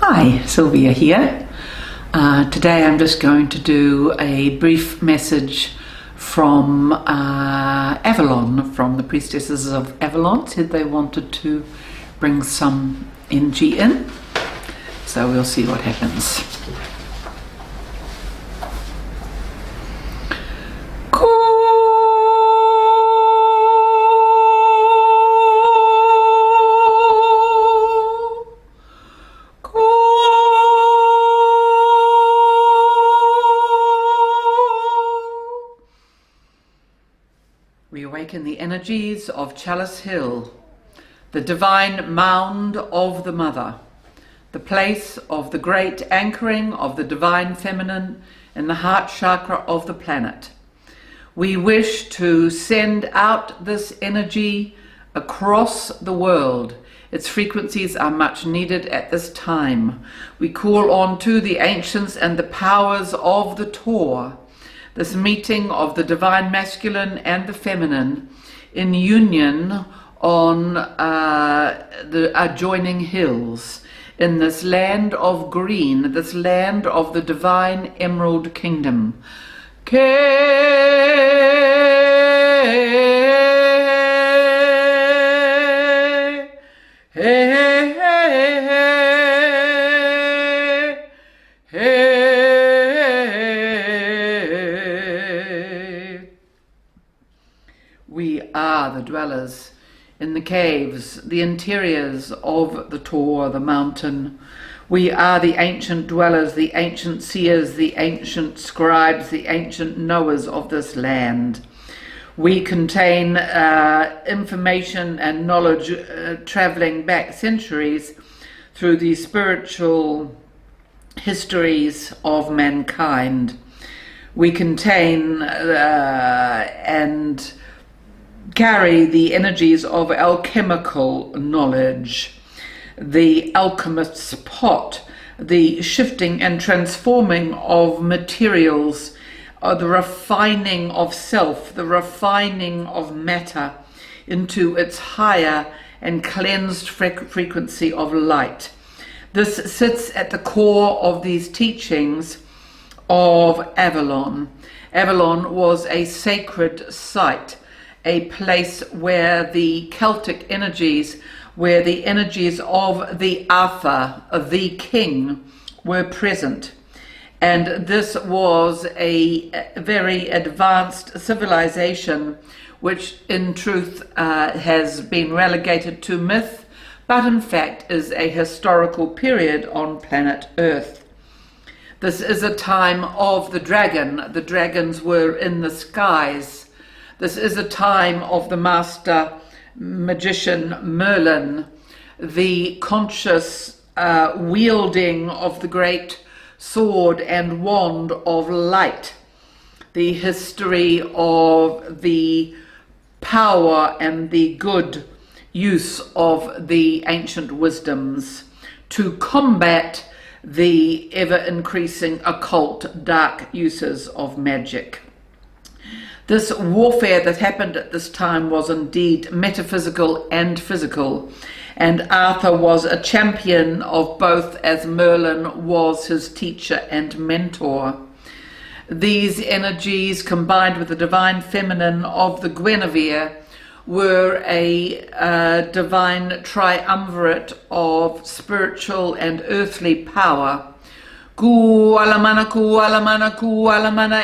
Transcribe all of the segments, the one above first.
Hi, Sylvia here. Today I'm just going to do a brief message from Avalon, from the priestesses of Avalon. Said they wanted to bring some energy in, so we'll see what happens. We awaken the energies of Chalice Hill, the divine mound of the Mother, the place of the great anchoring of the divine feminine in the heart chakra of the planet. We wish to send out this energy across the world. Its frequencies are much needed at this time. We call on to the ancients and the powers of the Tor, this meeting of the divine masculine and the feminine in union on the adjoining hills in this land of green, this land of the divine emerald kingdom. We are the dwellers in the caves, the interiors of the Tor, the mountain. We are the ancient dwellers, the ancient seers, the ancient scribes, the ancient knowers of this land. We contain information and knowledge traveling back centuries through the spiritual histories of mankind. We contain and carry the energies of alchemical knowledge, the alchemist's pot, the shifting and transforming of materials, the refining of self, the refining of matter into its higher and cleansed frequency of light. This sits at the core of these teachings of Avalon. Avalon was a sacred site, a place where the Celtic energies, where the energies of the Arthur, of the king, were present. And this was a very advanced civilization, which in truth has been relegated to myth, but in fact is a historical period on planet Earth. This is a time of the dragon. The dragons were in the skies. This is a time of the master magician Merlin, the conscious wielding of the great sword and wand of light, the history of the power and the good use of the ancient wisdoms to combat the ever-increasing occult dark uses of magic. This warfare that happened at this time was indeed metaphysical and physical, and Arthur was a champion of both, as Merlin was his teacher and mentor. These energies, combined with the divine feminine of the Guinevere, were a divine triumvirate of spiritual and earthly power. Ku alamana, ku alamana, ku alamana,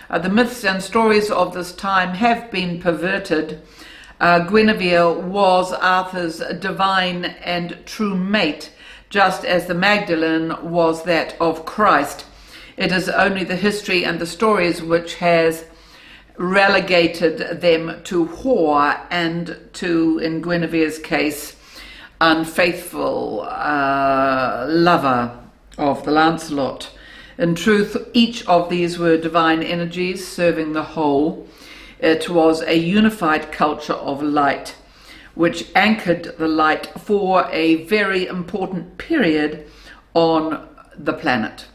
The myths and stories of this time have been perverted. Guinevere was Arthur's divine and true mate, just as the Magdalene was that of Christ. It is only the history and the stories which has relegated them to whore and to, in Guinevere's case, unfaithful lover of the Lancelot. In truth, each of these were divine energies serving the whole. It was a unified culture of light, which anchored the light for a very important period on the planet.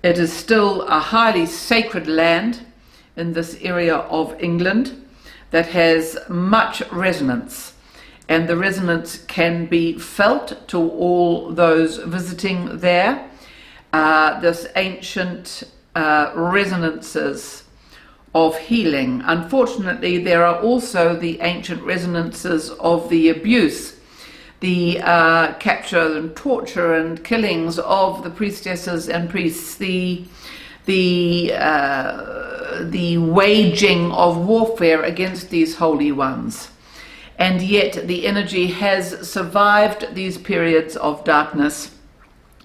It is still a highly sacred land in this area of England. that has much resonance, and the resonance can be felt to all those visiting there. This ancient resonances of healing. Unfortunately, there are also the ancient resonances of the abuse, the capture and torture and killings of the priestesses and priests, the waging of warfare against these holy ones. And yet the energy has survived these periods of darkness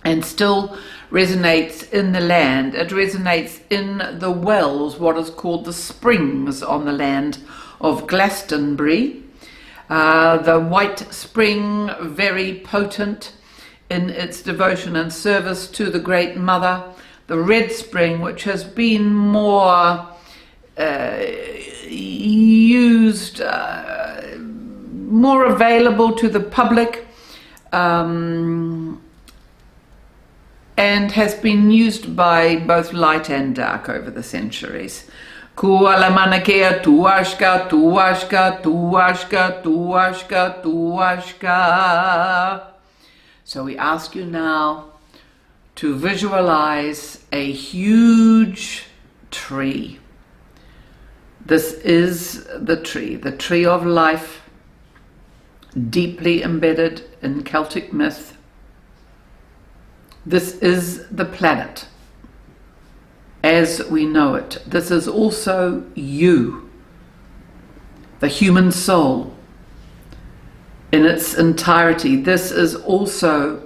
and still resonates in the land. It resonates in the wells, what is called the springs on the land of Glastonbury. The white spring, very potent in its devotion and service to the Great Mother. The red spring, which has been more used, more available to the public, and has been used by both light and dark over the centuries. Kualamanakea tuashka, tuashka, tuashka, tuashka, tuashka. So we ask you now to visualize a huge tree. This is the tree of life, deeply embedded in Celtic myth. This is the planet as we know it. This is also you, the human soul in its entirety. This is also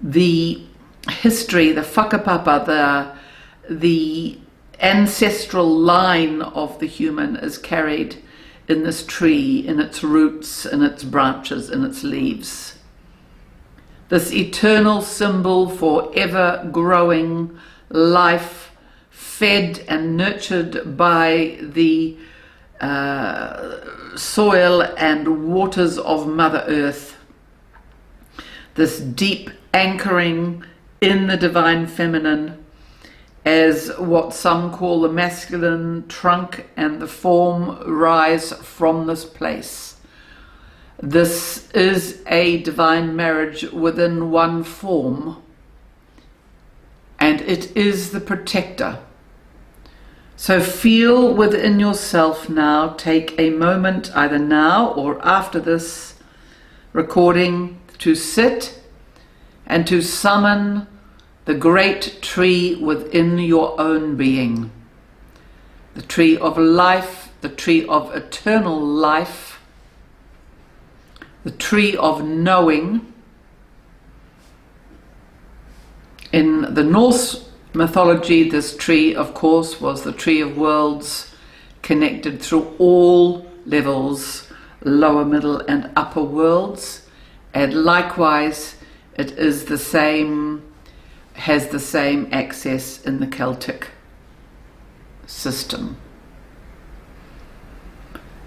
the history, the whakapapa, the ancestral line of the human is carried in this tree, in its roots, in its branches, in its leaves. This eternal symbol for ever-growing life, fed and nurtured by the soil and waters of Mother Earth. This deep anchoring in the divine feminine as what some call the masculine trunk and the form rise from this place. This is a divine marriage within one form, and it is the protector. So feel within yourself now, take a moment either now or after this recording to sit and to summon the great tree within your own being. The tree of life, the tree of eternal life, the tree of knowing. In the Norse mythology, this tree, of course, was the tree of worlds, connected through all levels, lower, middle, and upper worlds. And likewise, it is the same, has the same access in the Celtic system.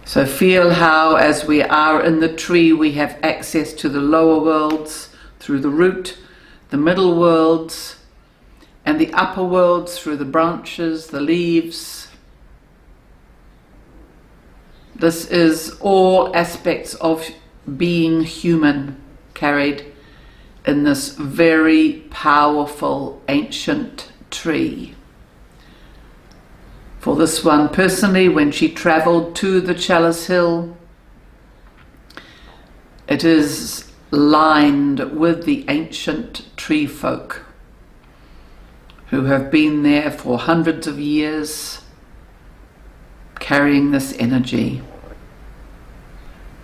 So feel how, as we are in the tree, we have access to the lower worlds through the root, the middle worlds, and the upper worlds through the branches, the leaves. This is all aspects of being human carried in this very powerful ancient tree. For this one personally, when she travelled to the Chalice Hill, it is lined with the ancient tree folk who have been there for hundreds of years, carrying this energy,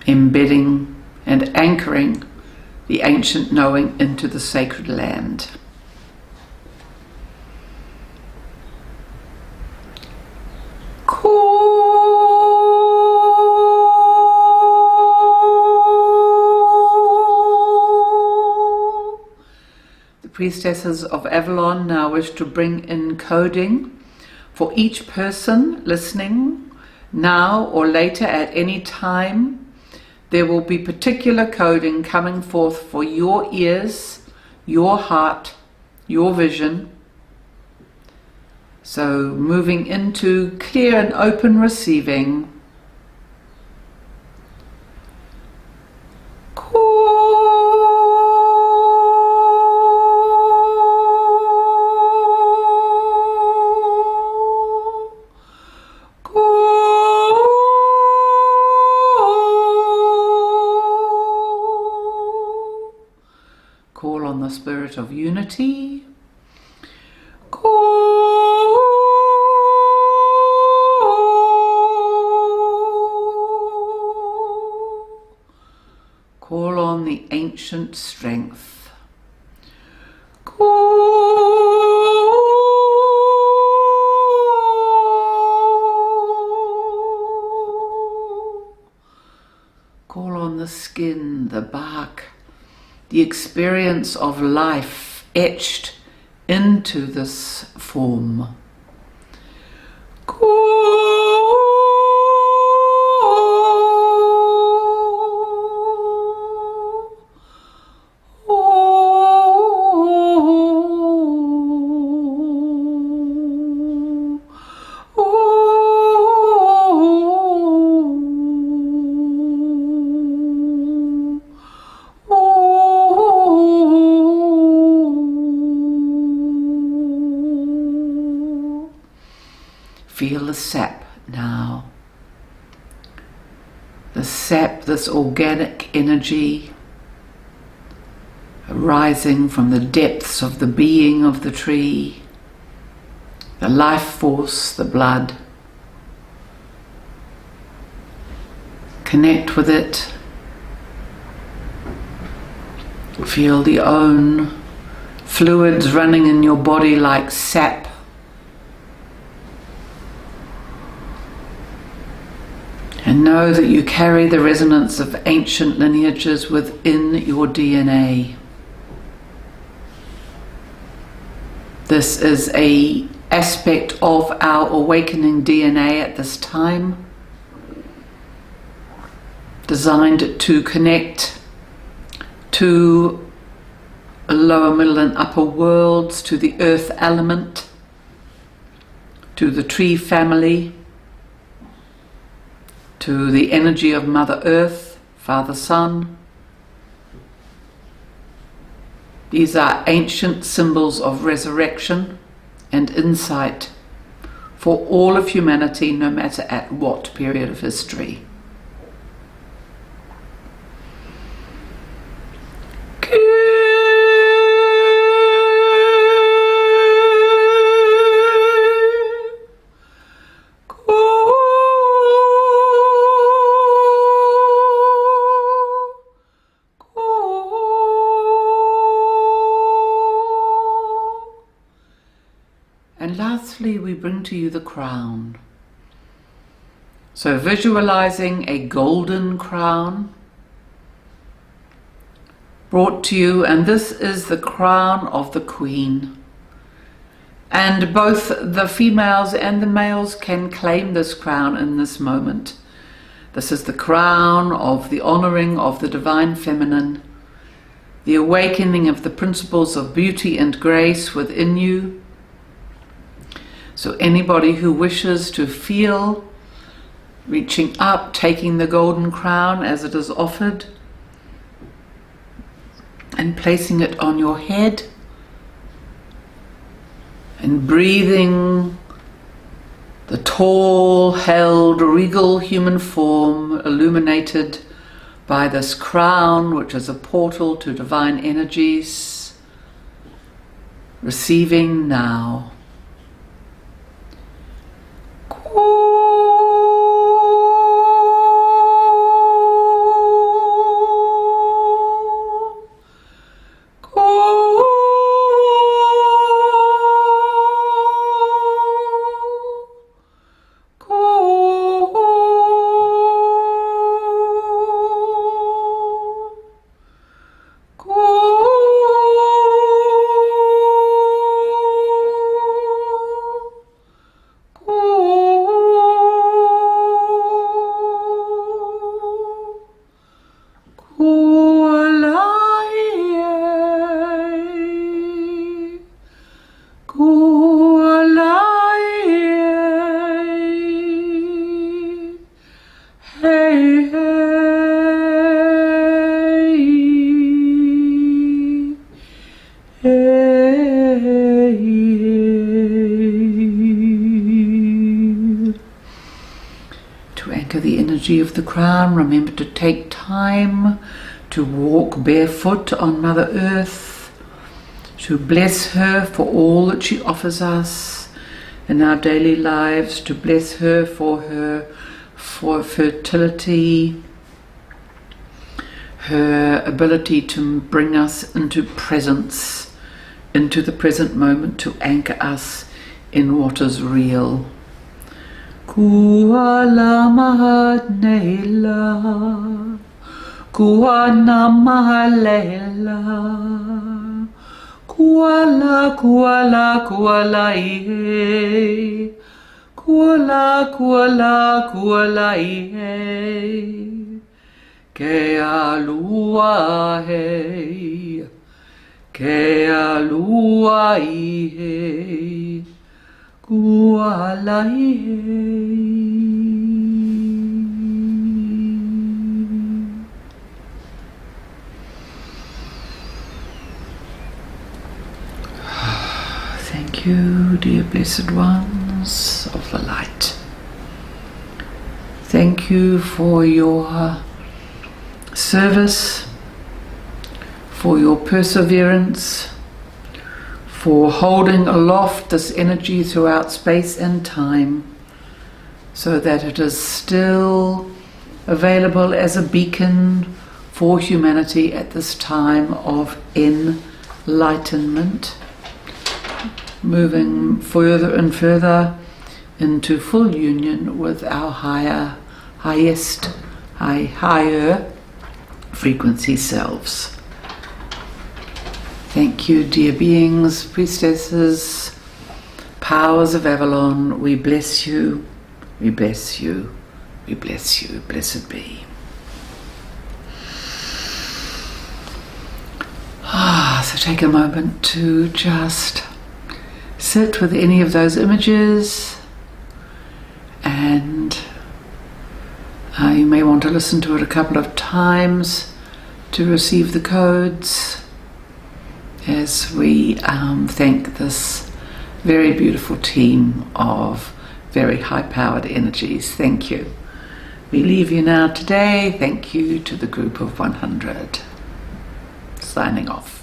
embedding and anchoring the ancient knowing into the sacred land. The priestesses of Avalon now wish to bring in coding for each person listening now or later at any time. There will be particular coding coming forth for your ears, your heart, your vision. So moving into clear and open receiving. the spirit of unity. Call on the ancient strength. Call on the skin, the bark, the experience of life etched into this form. Feel the sap now. The sap, this organic energy arising from the depths of the being of the tree, the life force, the blood. Connect with it. Feel the own fluids running in your body like sap. And know that you carry the resonance of ancient lineages within your DNA. This is an aspect of our awakening DNA at this time, designed to connect to lower, middle and upper worlds, to the earth element, to the tree family, to the energy of Mother Earth, Father Sun. These are ancient symbols of resurrection and insight for all of humanity, no matter at what period of history. And lastly, we bring to you the crown. So visualizing a golden crown brought to you, and this is the crown of the Queen. And both the females and the males can claim this crown in this moment. This is the crown of the honoring of the divine feminine, the awakening of the principles of beauty and grace within you. So anybody who wishes to feel reaching up, taking the golden crown as it is offered and placing it on your head and breathing the tall, held, regal human form illuminated by this crown, which is a portal to divine energies, receiving now. The energy of the crown, remember to take time to walk barefoot on Mother Earth, to bless her for all that she offers us in our daily lives, to bless her for fertility, her ability to bring us into presence, into the present moment, to anchor us in what is real. Kuala mahanela, kuana mahalela, kuala kuala kuala ihe, kuala kuala kuala ihe, ke alua he, ke alua ihe, kuala ihe. Thank you, dear blessed ones of the light. Thank you for your service, for your perseverance, for holding aloft this energy throughout space and time, so that it is still available as a beacon for humanity at this time of enlightenment, moving further and further into full union with our higher frequency selves. Thank you, dear beings, priestesses, powers of Avalon. We bless you, we bless you, we bless you. Blessed be. So take a moment to just sit with any of those images, and you may want to listen to it a couple of times to receive the codes, as we thank this very beautiful team of very high-powered energies. Thank you. We leave you now today. Thank you to the group of 100. Signing off.